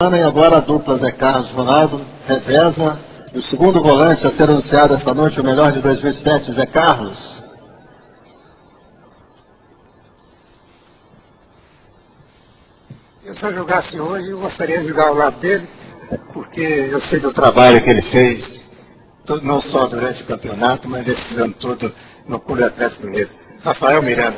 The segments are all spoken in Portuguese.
E agora a dupla Zé Carlos e Ronaldo reveza. E o segundo volante a ser anunciado essa noite, o melhor de 2007, Zé Carlos. Se eu jogasse hoje, eu gostaria de jogar ao lado dele, porque eu sei do trabalho que ele fez, não só durante o campeonato, mas esse ano todo no Clube Atlético Mineiro. Rafael Miranda.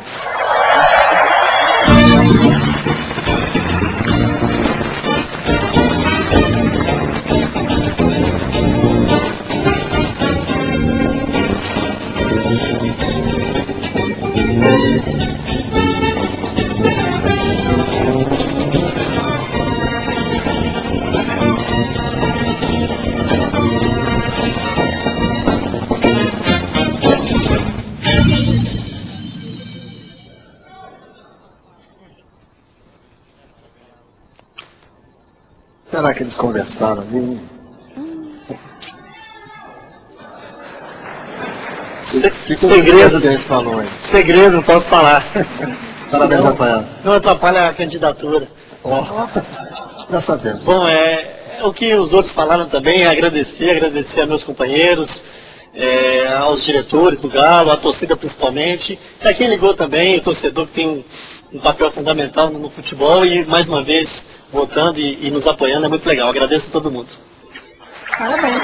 Será que eles conversaram ali? Segredos. Que a gente falou aí? Segredo, não posso falar. Parabéns, Rafael. Não atrapalha a candidatura. Já sabemos. Bom, o que os outros falaram também é agradecer a meus companheiros, aos diretores do Galo, à torcida principalmente, e a quem ligou também, o torcedor que tem um papel fundamental no futebol e mais uma vez votando e nos apoiando, é muito legal. Agradeço a todo mundo. Parabéns.